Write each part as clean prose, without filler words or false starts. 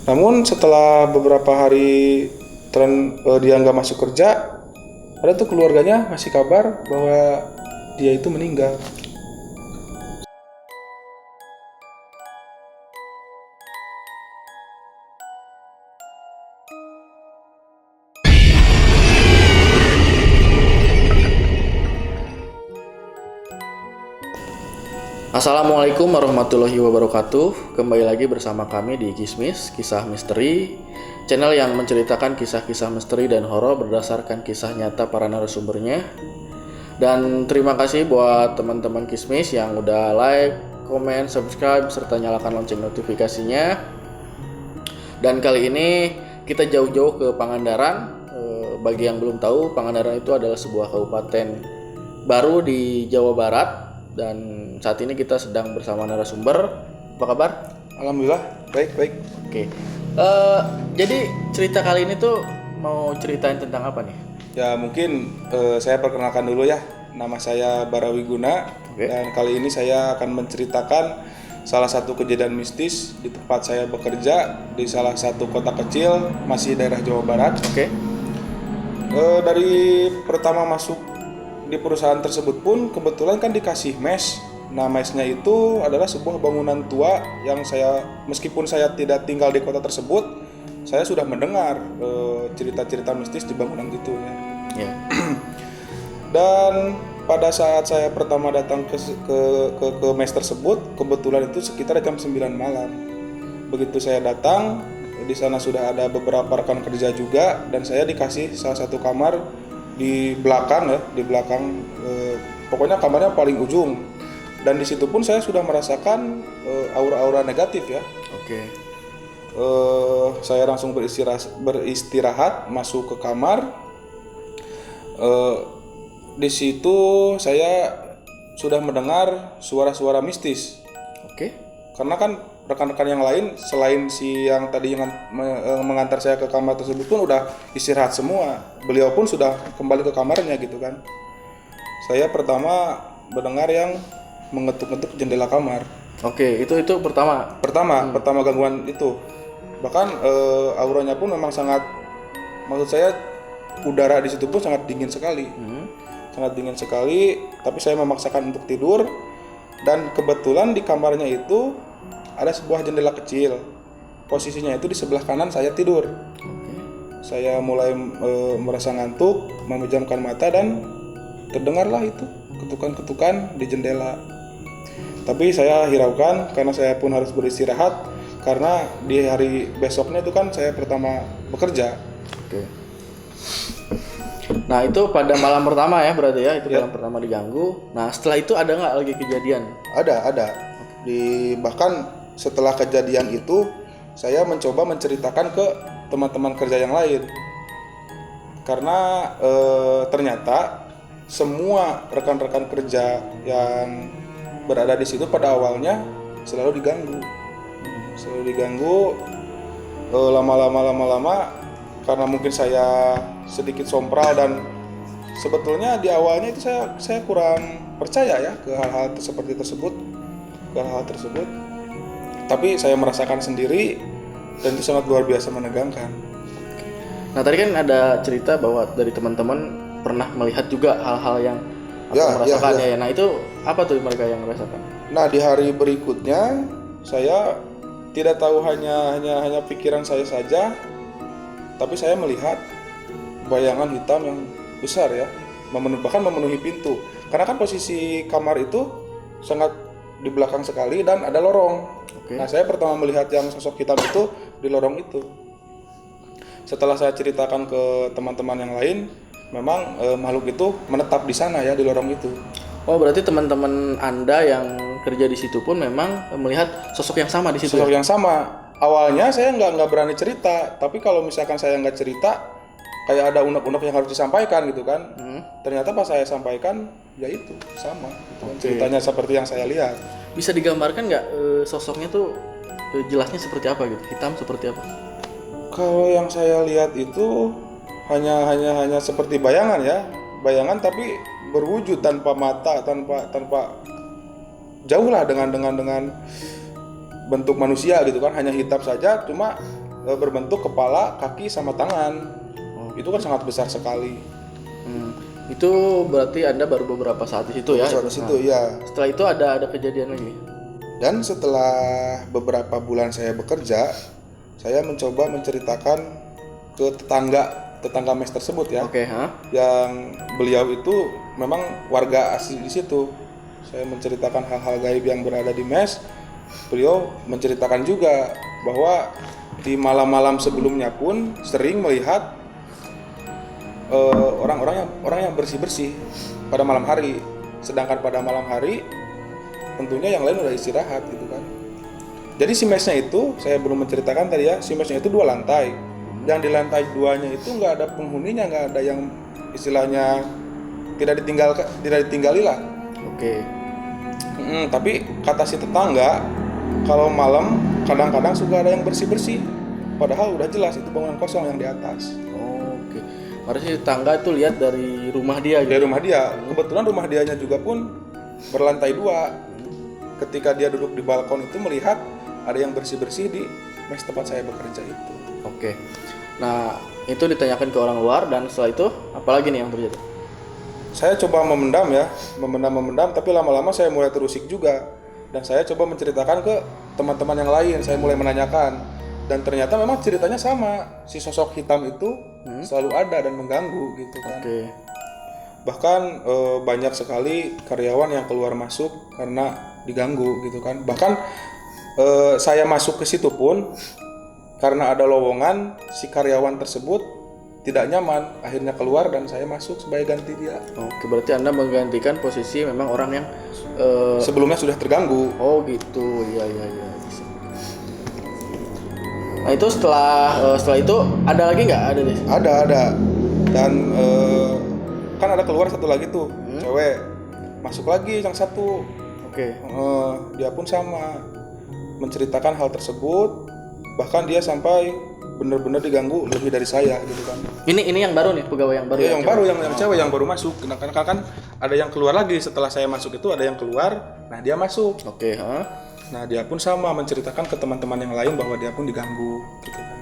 Namun setelah beberapa hari dia nggak masuk kerja, ada tuh keluarganya ngasih kabar bahwa dia itu meninggal. Assalamualaikum warahmatullahi wabarakatuh. Kembali lagi bersama kami di Kismis, Kisah Misteri, channel yang menceritakan kisah-kisah misteri dan horor berdasarkan kisah nyata para narasumbernya. Dan terima kasih buat teman-teman Kismis yang udah like, komen, subscribe, serta nyalakan lonceng notifikasinya. Dan kali ini kita jauh-jauh ke Pangandaran. Bagi yang belum tahu, Pangandaran itu adalah sebuah kabupaten baru di Jawa Barat. Dan saat ini kita sedang bersama narasumber. Apa kabar? Alhamdulillah, baik. Oke. Jadi cerita kali ini tuh mau ceritain tentang apa nih? Ya mungkin saya perkenalkan dulu ya. Nama saya Bara Wiguna. Oke. Dan kali ini saya akan menceritakan salah satu kejadian mistis di tempat saya bekerja di salah satu kota kecil masih daerah Jawa Barat. Oke. Dari pertama masuk di perusahaan tersebut pun kebetulan kan dikasih mes. Nah, mesnya itu adalah sebuah bangunan tua yang meskipun saya tidak tinggal di kota tersebut, saya sudah mendengar cerita-cerita mistis di bangunan itu ya. Ya. Dan pada saat saya pertama datang ke mes tersebut, kebetulan itu sekitar jam 9 malam. Begitu saya datang, di sana sudah ada beberapa rekan kerja juga dan saya dikasih salah satu kamar di belakang ya, pokoknya kamarnya paling ujung. Dan di situ pun saya sudah merasakan aura-aura negatif ya. Oke. Saya langsung beristirahat masuk ke kamar. Di situ saya sudah mendengar suara-suara mistis. Oke. Karena kan rekan-rekan yang lain selain si yang tadi yang mengantar saya ke kamar tersebut pun udah istirahat semua. Beliau pun sudah kembali ke kamarnya gitu kan. Saya pertama mendengar yang mengetuk-ngetuk jendela kamar. Oke, itu pertama. Pertama gangguan itu. Bahkan auranya pun memang sangat, maksud saya udara di situ pun sangat dingin sekali. Sangat dingin sekali, tapi saya memaksakan untuk tidur. Dan kebetulan di kamarnya itu ada sebuah jendela kecil. Posisinya itu di sebelah kanan saya tidur. Saya mulai merasa ngantuk, memejamkan mata dan terdengarlah itu ketukan-ketukan di jendela. Tapi saya hiraukan karena saya pun harus beristirahat karena di hari besoknya itu kan saya pertama bekerja. Oke. Nah, itu pada malam pertama ya berarti ya, itu Ya. malam pertama diganggu. Nah, setelah itu ada nggak lagi kejadian? Ada. Bahkan setelah kejadian itu saya mencoba menceritakan ke teman-teman kerja yang lain. Karena ternyata semua rekan-rekan kerja yang berada di situ pada awalnya selalu diganggu. Lama-lama karena mungkin saya sedikit sompral dan sebetulnya di awalnya itu saya kurang percaya ya ke hal-hal seperti tersebut, tapi saya merasakan sendiri dan itu sangat luar biasa menegangkan. Nah, tadi kan ada cerita bahwa dari teman-teman pernah melihat juga hal-hal yang merasakannya ya. Nah, itu apa tuh mereka yang merasakan? Nah, di hari berikutnya saya tidak tahu hanya pikiran saya saja, tapi saya melihat bayangan hitam yang besar ya, bahkan memenuhi pintu. Karena kan posisi kamar itu sangat di belakang sekali dan ada lorong. Oke. Nah, saya pertama melihat yang sosok hitam itu di lorong itu. Setelah saya ceritakan ke teman-teman yang lain, memang makhluk itu menetap di sana ya, di lorong itu. Oh, berarti teman-teman Anda yang kerja di situ pun memang melihat sosok yang sama di situ. Sosok yang sama. Awalnya saya nggak berani cerita, tapi kalau misalkan saya nggak cerita, kayak ada unek-unek yang harus disampaikan gitu kan. Ternyata pas saya sampaikan, ya itu sama. Gitu kan. Ceritanya seperti yang saya lihat. Bisa digambarkan nggak sosoknya tuh jelasnya seperti apa gitu? Hitam seperti apa? Kalau yang saya lihat itu hanya seperti bayangan ya, bayangan tapi berwujud tanpa mata, tanpa jauh lah dengan bentuk manusia gitu kan, hanya hitam saja, cuma berbentuk kepala, kaki sama tangan. Itu kan sangat besar sekali. Itu berarti Anda baru beberapa saat di situ ya? Saat di situ ya. Setelah itu ada kejadian lagi? Dan setelah beberapa bulan saya bekerja, saya mencoba menceritakan ke tetangga mes tersebut ya. Oke, Yang beliau itu memang warga asli di situ. Saya menceritakan hal-hal gaib yang berada di mes. Beliau menceritakan juga bahwa di malam-malam sebelumnya pun sering melihat orang yang bersih-bersih pada malam hari. Sedangkan pada malam hari tentunya yang lain udah istirahat gitu kan. Jadi si mesnya itu, saya belum menceritakan tadi ya, si mesnya itu 2 lantai. Yang di lantai 2-nya itu nggak ada penghuninya, nggak ada yang istilahnya tidak ditinggali lah. Oke. Tapi kata si tetangga, kalau malam kadang-kadang suka ada yang bersih-bersih. Padahal udah jelas itu bangunan kosong yang di atas. Oke. Harusnya tetangga itu lihat dari rumah dia. Dari rumah dia. Kebetulan rumah dianya juga pun berlantai 2. Ketika dia duduk di balkon itu melihat ada yang bersih-bersih di mes tempat saya bekerja itu. Oke. Nah, itu ditanyakan ke orang luar dan setelah itu apalagi nih yang terjadi? Saya coba memendam, tapi lama-lama saya mulai terusik juga. Dan saya coba menceritakan ke teman-teman yang lain, saya mulai menanyakan. Dan ternyata memang ceritanya sama, si sosok hitam itu selalu ada dan mengganggu gitu kan. Oke. Bahkan banyak sekali karyawan yang keluar masuk karena diganggu gitu kan. Bahkan saya masuk ke situ pun karena ada lowongan, si karyawan tersebut tidak nyaman, akhirnya keluar dan saya masuk sebagai ganti dia. Oke, berarti Anda menggantikan posisi memang orang yang sebelumnya sudah terganggu. Oh gitu, iya. Nah itu setelah itu ada lagi nggak? Ada deh. Ada. Dan kan ada keluar satu lagi tuh, cewek. Masuk lagi yang satu. Oke. Dia pun sama menceritakan hal tersebut. Bahkan dia sampai benar-benar diganggu lebih dari saya gitu kan. Ini yang baru nih, pegawai yang baru. Ya, yang baru, yang cewek yang baru masuk. Karena kan ada yang keluar lagi setelah saya masuk itu, ada yang keluar. Nah dia masuk. Oke. Nah dia pun sama menceritakan ke teman-teman yang lain bahwa dia pun diganggu gitu kan.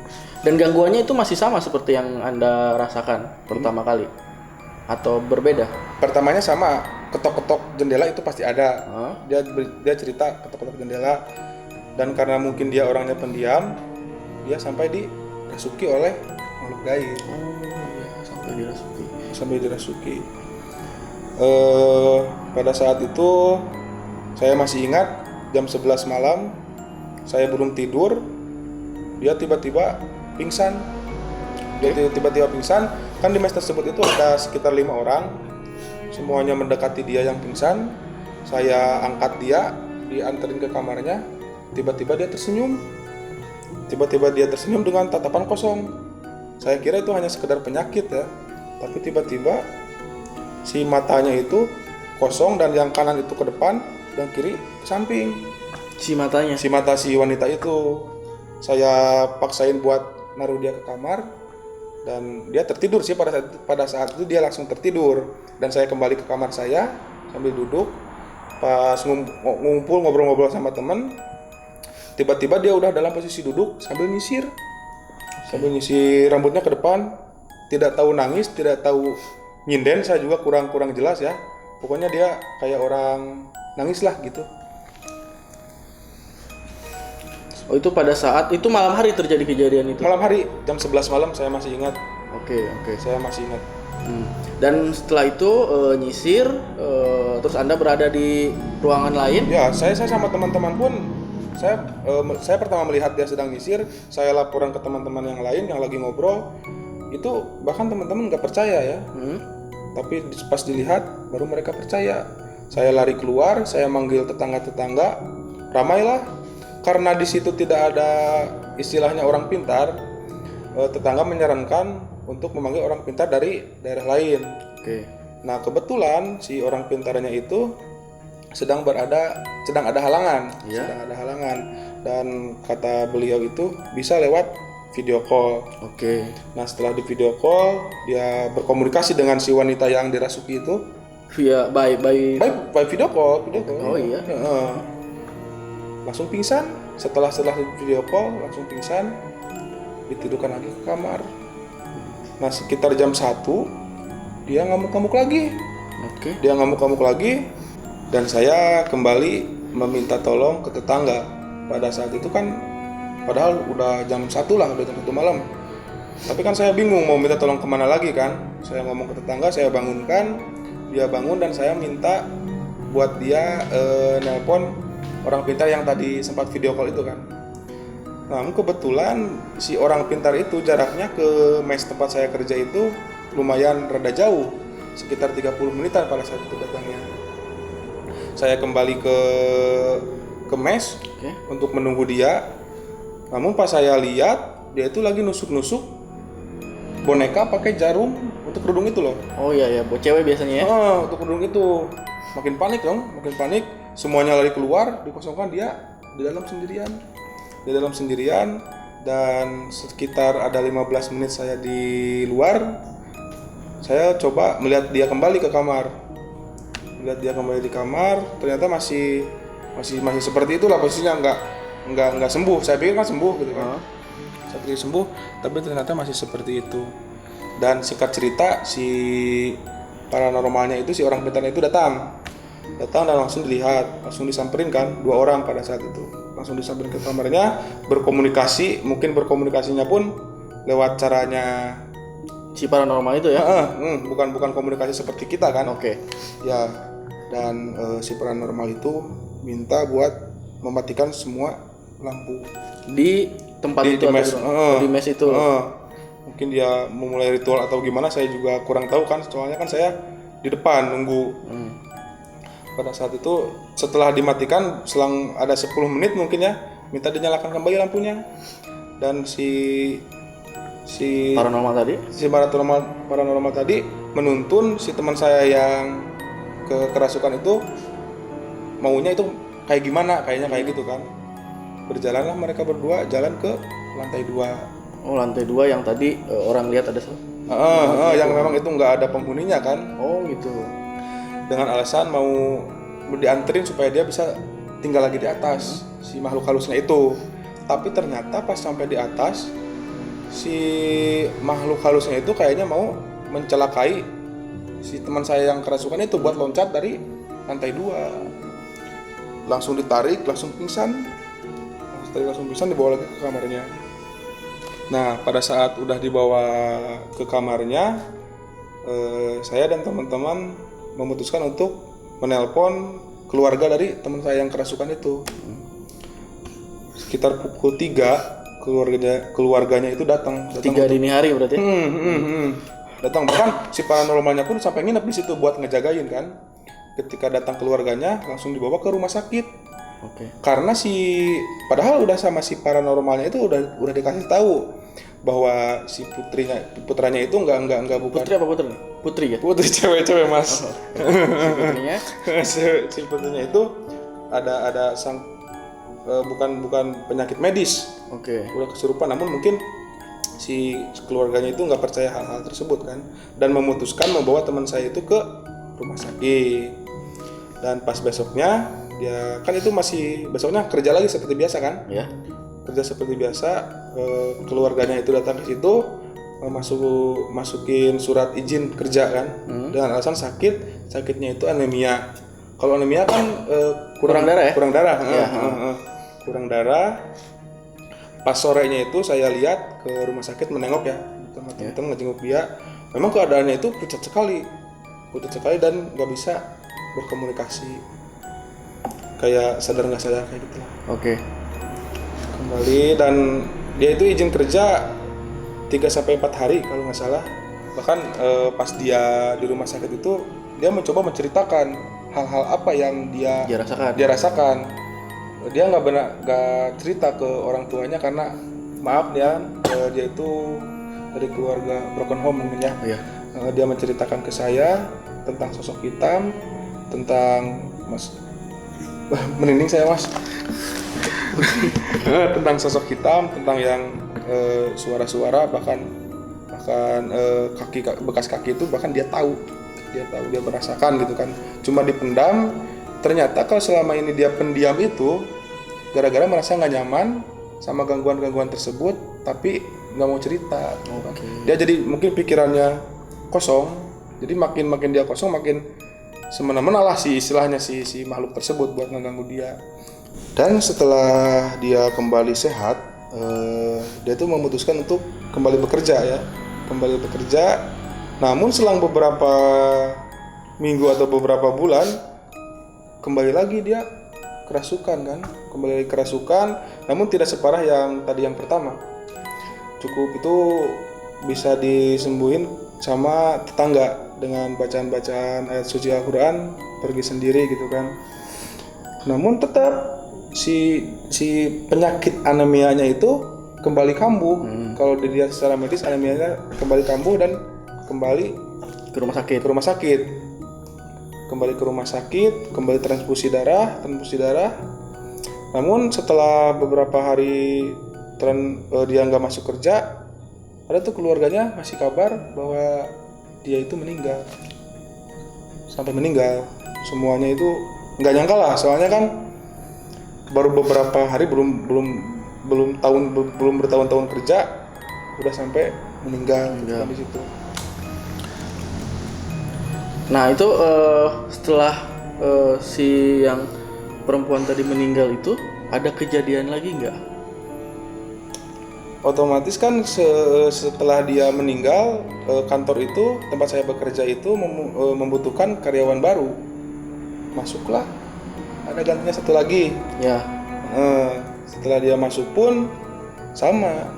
Dan gangguannya itu masih sama seperti yang Anda rasakan pertama kali atau berbeda? Pertamanya sama, ketok-ketok jendela itu pasti ada. Dia cerita ketok-ketok jendela, dan karena mungkin dia orangnya pendiam, dia sampai dirasuki oleh makhluk gaib. Sampai dirasuki. Pada saat itu saya masih ingat jam 11 malam, saya belum tidur, dia tiba-tiba pingsan. Kan di mes tersebut itu ada sekitar 5 orang, semuanya mendekati dia yang pingsan. Saya angkat dia, dianterin ke kamarnya. Tiba-tiba dia tersenyum dengan tatapan kosong. Saya kira itu hanya sekedar penyakit ya, tapi tiba-tiba si matanya itu kosong dan yang kanan itu ke depan, yang kiri ke samping. Si matanya? Si mata si wanita itu. Saya paksain buat naruh dia ke kamar dan dia tertidur sih pada saat itu dia langsung tertidur. Dan saya kembali ke kamar saya sambil duduk, pas ngumpul ngobrol-ngobrol sama teman. Tiba-tiba dia udah dalam posisi duduk sambil nyisir rambutnya ke depan, tidak tahu nangis, tidak tahu nyinden, saya juga kurang jelas ya. Pokoknya dia kayak orang nangis lah gitu. Oh itu pada saat itu malam hari terjadi kejadian itu? Malam hari jam 11 malam, saya masih ingat. Oke. Saya masih ingat. Dan setelah itu nyisir, terus Anda berada di ruangan lain? Ya, saya sama teman-teman pun saya pertama melihat dia sedang nyisir, saya laporan ke teman-teman yang lain yang lagi ngobrol. Itu bahkan teman-teman nggak percaya ya. Tapi pas dilihat baru mereka percaya. Saya lari keluar, saya manggil tetangga-tetangga, ramailah. Karena di situ tidak ada istilahnya orang pintar, tetangga menyarankan untuk memanggil orang pintar dari daerah lain. Oke. Nah kebetulan si orang pintarnya itu sedang ada halangan, dan kata beliau itu bisa lewat video call. Oke. Nah setelah di video call dia berkomunikasi dengan si wanita yang dirasuki itu via by video call. Oh iya. Langsung pingsan setelah video call langsung pingsan. ditidurkan lagi ke kamar. Nah sekitar jam 1 dia ngamuk-ngamuk lagi. Oke. Dia ngamuk-ngamuk lagi dan saya kembali meminta tolong ke tetangga. Pada saat itu kan padahal udah jam 1 lah, udah jam 1 malam. Tapi kan saya bingung mau minta tolong kemana lagi kan. Saya ngomong ke tetangga, saya bangunkan, dia bangun dan saya minta buat dia nelpon orang pintar yang tadi sempat video call itu kan. Namun kebetulan si orang pintar itu jaraknya ke mes tempat saya kerja itu lumayan rada jauh, sekitar 30 menitan pada saat itu datangnya. Saya kembali ke mes untuk menunggu dia. Namun pas saya lihat dia itu lagi nusuk-nusuk boneka pakai jarum untuk kerudung itu loh. Oh iya buat cewek biasanya ya. Untuk kerudung itu. Makin panik dong, makin panik. Semuanya lari keluar, dikosongkan, dia di dalam sendirian. Dan sekitar ada 15 menit saya di luar. Saya coba melihat dia kembali ke kamar. Ternyata masih seperti itulah posisinya, nggak sembuh. Saya pikir kan sembuh gitu kan. Saya pikir sembuh, tapi ternyata masih seperti itu. Dan singkat cerita, si paranormalnya itu, si orang pintarnya itu datang dan langsung dilihat, langsung disamperin kan, 2 orang pada saat itu. Langsung disamperin ke kamarnya, berkomunikasi, mungkin berkomunikasinya pun lewat caranya Si paranormal itu ya. bukan komunikasi seperti kita kan. Oke. Ya, dan si paranormal itu minta buat mematikan semua lampu Di tempat di itu mes. di mes itu. Mungkin dia memulai ritual atau gimana, saya juga kurang tahu kan, soalnya kan saya di depan nunggu. Pada saat itu setelah dimatikan, selang ada 10 menit mungkin ya, minta dinyalakan kembali lampunya. Dan si paranormal tadi menuntun si teman saya yang kerasukan itu maunya itu kayak gimana, kayaknya kayak gitu kan. Berjalanlah mereka berdua jalan ke lantai 2. Oh, lantai 2 yang tadi orang lihat ada yang memang itu nggak ada penghuninya kan. Oh gitu. Dengan alasan mau dianterin supaya dia bisa tinggal lagi di atas si makhluk halusnya itu. Tapi ternyata pas sampai di atas, si makhluk halusnya itu kayaknya mau mencelakai si teman saya yang kerasukan itu buat loncat dari lantai 2. Langsung ditarik, langsung pingsan, dibawa lagi ke kamarnya. Nah, pada saat udah dibawa ke kamarnya, saya dan teman-teman memutuskan untuk menelpon keluarga dari teman saya yang kerasukan itu. Sekitar pukul 3 keluarganya itu datang 3 dini hari berarti. Datang, bahkan si paranormalnya pun sampai nginep di situ buat ngejagain kan. Ketika datang keluarganya langsung dibawa ke rumah sakit. Oke. Karena padahal udah sama si paranormalnya itu udah dikasih tahu bahwa si putranya itu enggak bukan Putri apa putri? Putri ya? Putri, cewek Mas. Si putrinya? si putrinya itu ada bukan penyakit medis. Oke. Udah kesurupan, namun mungkin si keluarganya itu nggak percaya hal-hal tersebut kan, dan memutuskan membawa teman saya itu ke rumah sakit. Dan pas besoknya dia kan itu besoknya kerja lagi seperti biasa kan. Ya. Kerja seperti biasa, keluarganya itu datang ke situ, masukin surat izin kerja kan, dengan alasan sakitnya itu anemia. Kalau anemia kan kurang darah ya? Kurang darah. Pas sorenya itu saya lihat ke rumah sakit menengok ya, teman-teman ngejenguk dia. Memang keadaannya itu pucat sekali dan nggak bisa berkomunikasi, kayak sadar nggak sadar kayak gitu lah. Oke. Kembali, dan dia itu izin kerja 3-4 hari kalau nggak salah. Bahkan pas dia di rumah sakit itu dia mencoba menceritakan hal-hal apa yang dia rasakan. Dia nggak cerita ke orang tuanya karena maaf dia itu dari keluarga broken home mungkin ya. Iya. Dia menceritakan ke saya tentang sosok hitam, tentang merinding saya Mas. Tentang sosok hitam, tentang yang suara-suara, bahkan bekas kaki itu bahkan dia merasakan gitu kan. Cuma dipendam. Ternyata kalau selama ini dia pendiam itu gara-gara merasa nggak nyaman sama gangguan-gangguan tersebut, tapi nggak mau cerita. Oke. Dia jadi mungkin pikirannya kosong, jadi makin dia kosong makin semena-mena lah istilahnya si makhluk tersebut buat ngeganggu dia. Dan setelah dia kembali sehat, dia tuh memutuskan untuk kembali bekerja. Namun selang beberapa minggu atau beberapa bulan kembali lagi dia kerasukan, namun tidak separah yang tadi yang pertama. Cukup itu bisa disembuhin sama tetangga dengan bacaan-bacaan ayat suci Al-Quran, pergi sendiri gitu kan. Namun tetap si penyakit anemianya itu kembali kambuh. Kalau dilihat secara medis, anemianya kembali kambuh dan kembali Ke rumah sakit. Kembali ke rumah sakit, kembali transfusi darah. Namun setelah beberapa hari dia nggak masuk kerja, ada tuh keluarganya ngasih kabar bahwa dia itu meninggal. Sampai meninggal. Semuanya itu nggak nyangka lah, soalnya kan baru beberapa hari, belum bertahun-tahun kerja udah sampai meninggal. Di situ. Nah itu setelah si yang perempuan tadi meninggal itu ada kejadian lagi nggak? Otomatis kan setelah dia meninggal, kantor itu, tempat saya bekerja itu membutuhkan karyawan baru. Masuklah, ada gantinya satu lagi. Ya. Setelah dia masuk pun sama,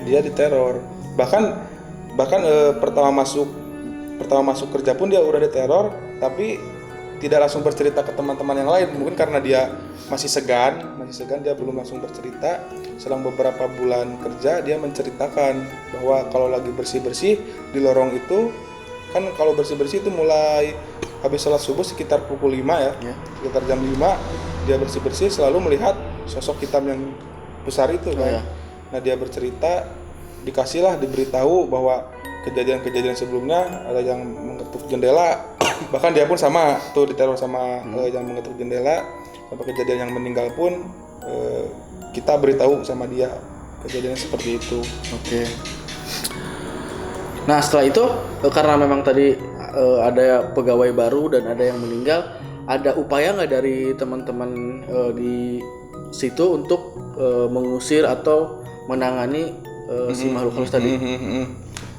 dia diteror. Bahkan pertama masuk kerja pun dia udah diteror, tapi tidak langsung bercerita ke teman-teman yang lain. Mungkin karena dia masih segan, dia belum langsung bercerita. Selang beberapa bulan kerja, dia menceritakan bahwa kalau lagi bersih-bersih di lorong itu, kan kalau bersih-bersih itu mulai habis sholat subuh sekitar pukul 5 ya. Sekitar jam 5 dia bersih-bersih selalu melihat sosok hitam yang besar itu kan. Nah dia bercerita, diberitahu bahwa kejadian-kejadian sebelumnya ada yang mengetuk jendela, bahkan dia pun sama tuh diteror sama yang mengetuk jendela. Sampai kejadian yang meninggal pun kita beritahu sama dia kejadiannya seperti itu. Oke. Nah setelah itu karena memang tadi ada pegawai baru dan ada yang meninggal, ada upaya nggak dari teman-teman di situ untuk mengusir atau menangani si makhluk halus tadi?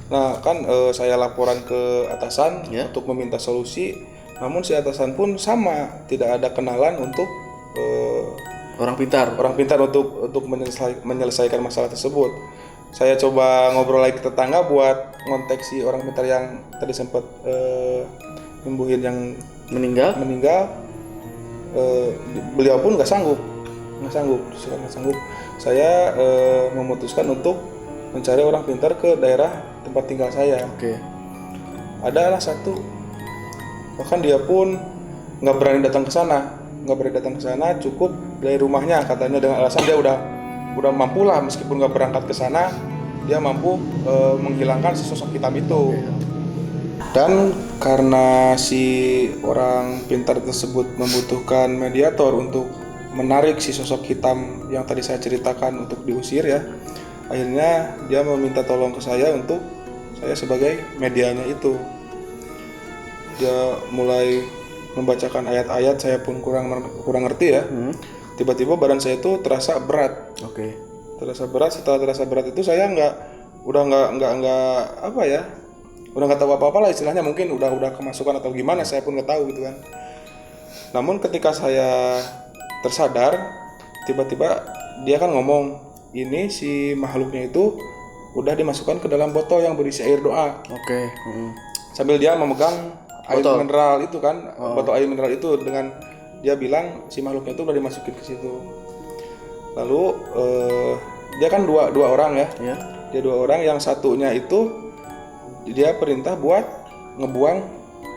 Nah kan saya laporan ke atasan untuk meminta solusi, namun si atasan pun sama, tidak ada kenalan untuk orang pintar untuk menyelesaikan masalah tersebut. Saya coba ngobrol lagi ke tetangga buat ngontek si orang pintar yang tadi sempat nyembuhin yang meninggal. Beliau pun nggak sanggup. Saya memutuskan untuk mencari orang pintar ke daerah tempat tinggal saya. Adalah satu, bahkan dia pun nggak berani datang ke sana, cukup dari rumahnya, katanya dengan alasan dia udah mampu lah, meskipun nggak berangkat ke sana, dia mampu menghilangkan sosok hitam itu. Dan karena si orang pintar tersebut membutuhkan mediator untuk menarik si sosok hitam yang tadi saya ceritakan untuk diusir ya, akhirnya dia meminta tolong ke saya untuk saya sebagai medianya itu. Dia mulai membacakan ayat-ayat, saya pun kurang ngerti ya. Tiba-tiba badan saya itu terasa berat. Setelah terasa berat itu saya udah nggak tahu apa-apa lah istilahnya, mungkin udah kemasukan atau gimana, saya pun nggak tahu gitu kan. Namun ketika saya tersadar, tiba-tiba dia kan ngomong, ini si makhluknya itu udah dimasukkan ke dalam botol yang berisi air doa. Sambil dia memegang air mineral itu kan, botol air mineral itu, dengan dia bilang si makhluknya itu udah dimasukin ke situ. Lalu dia kan dua orang ya. Dia dua orang, yang satunya itu dia perintah buat ngebuang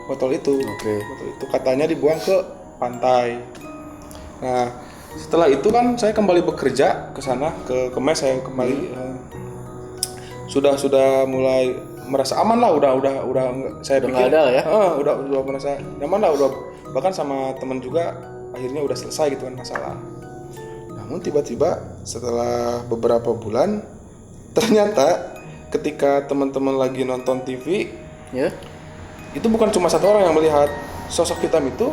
botol itu. Botol itu katanya dibuang ke pantai. Nah, setelah itu kan saya kembali bekerja ke sana, ke mes saya kembali. Sudah mulai merasa aman lah, udah saya pikir ada ya. Udah merasa nyaman lah, udah bahkan sama teman juga akhirnya udah selesai gitu kan masalah. Namun tiba-tiba setelah beberapa bulan ternyata ketika teman-teman lagi nonton TV, Ya. itu bukan cuma satu orang yang melihat sosok hitam itu,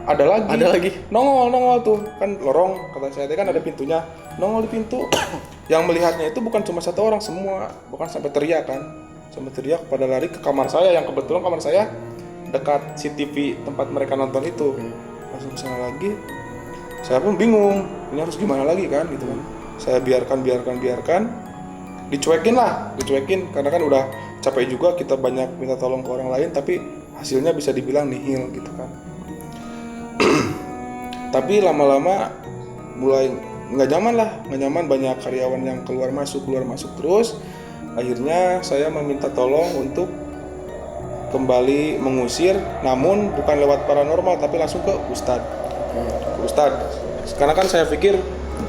ada lagi. Nongol tuh kan lorong, kata saya tadi kan ada pintunya, nongol di pintu. Yang melihatnya itu bukan cuma satu orang, semua, bukan sampai teriak pada lari ke kamar saya, yang kebetulan kamar saya dekat CCTV tempat mereka nonton itu. Langsung ke sana lagi. Saya pun bingung, ini harus gimana lagi kan gitu kan. Saya biarkan, dicuekin karena kan udah capek juga, kita banyak minta tolong ke orang lain tapi hasilnya bisa dibilang nihil gitu kan. Tapi lama-lama mulai nggak nyaman, banyak karyawan yang keluar masuk terus. Akhirnya saya meminta tolong untuk kembali mengusir, namun bukan lewat paranormal tapi langsung ke Ustadz. Karena kan saya pikir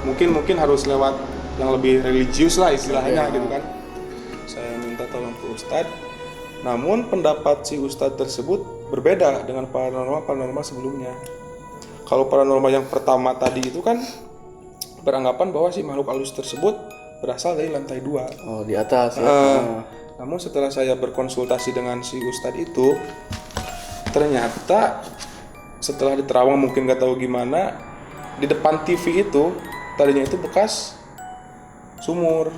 mungkin harus lewat yang lebih religius lah istilahnya gitu kan. Saya minta tolong ke Ustadz, namun pendapat si Ustadz tersebut berbeda dengan paranormal sebelumnya. Kalau paranormal yang pertama tadi itu kan beranggapan bahwa si makhluk halus tersebut berasal dari lantai 2. Oh, di atas ya. Namun setelah saya berkonsultasi dengan si Ustadz itu, ternyata setelah diterawang mungkin nggak tahu gimana, di depan TV itu tadinya itu bekas sumur.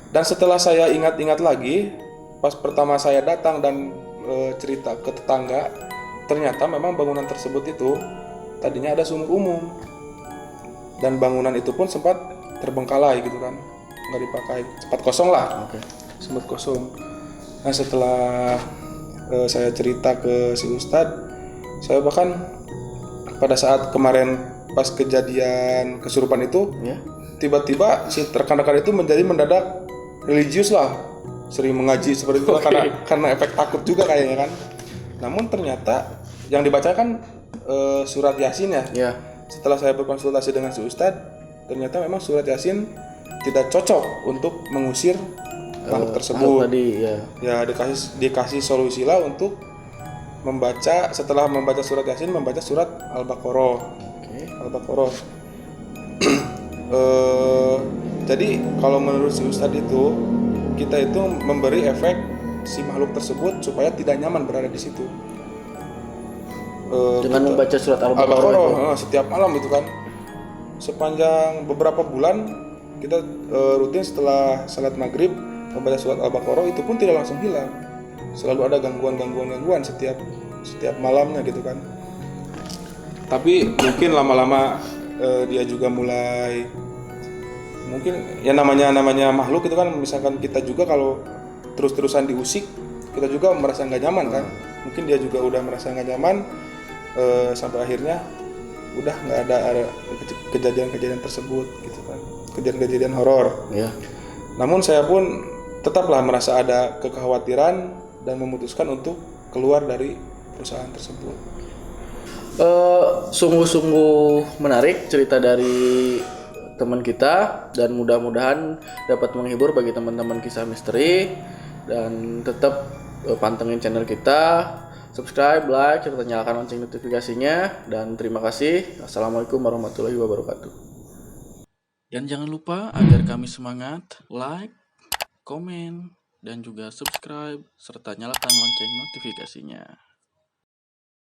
Dan setelah saya ingat-ingat lagi, pas pertama saya datang dan cerita ke tetangga, ternyata memang bangunan tersebut itu tadinya ada sumur umum, dan bangunan itu pun sempat terbengkalai gitu kan, nggak dipakai, sempat kosong lah. Sempat kosong. Nah setelah saya cerita ke si Ustadz, saya bahkan pada saat kemarin pas kejadian kesurupan itu, tiba-tiba si rekan-rekan itu menjadi mendadak religius lah, sering mengaji seperti itu karena efek takut juga kayaknya kan. Namun ternyata yang dibacakan surat Yasin ya. Setelah saya berkonsultasi dengan si Ustadz, ternyata memang surat Yasin tidak cocok untuk mengusir makhluk tersebut. Ya dikasih solusi lah untuk membaca, setelah membaca surat Yasin, membaca surat Al-Baqarah. Jadi kalau menurut si Ustadz itu, kita itu memberi efek si makhluk tersebut supaya tidak nyaman berada di situ. Dengan membaca surat Al-Baqarah setiap malam itu kan, sepanjang beberapa bulan kita rutin setelah salat maghrib membaca surat Al-Baqarah, itu pun tidak langsung hilang, selalu ada gangguan setiap malamnya gitu kan. Tapi mungkin lama-lama dia juga mulai, mungkin ya namanya makhluk itu kan, misalkan kita juga kalau terus-terusan diusik, kita juga merasa nggak nyaman kan. Mungkin dia juga udah merasa nggak nyaman, sampai akhirnya udah nggak ada kejadian-kejadian tersebut gitu kan, kejadian-kejadian horor. Namun saya pun tetaplah merasa ada kekhawatiran dan memutuskan untuk keluar dari perusahaan tersebut. Sungguh-sungguh menarik cerita dari teman kita, dan mudah-mudahan dapat menghibur bagi teman-teman kisah misteri. Dan tetap pantengin channel kita, subscribe, like, serta nyalakan lonceng notifikasinya. Dan terima kasih. Assalamualaikum warahmatullahi wabarakatuh. Dan jangan lupa, agar kami semangat, like, komen, dan juga subscribe serta nyalakan lonceng notifikasinya.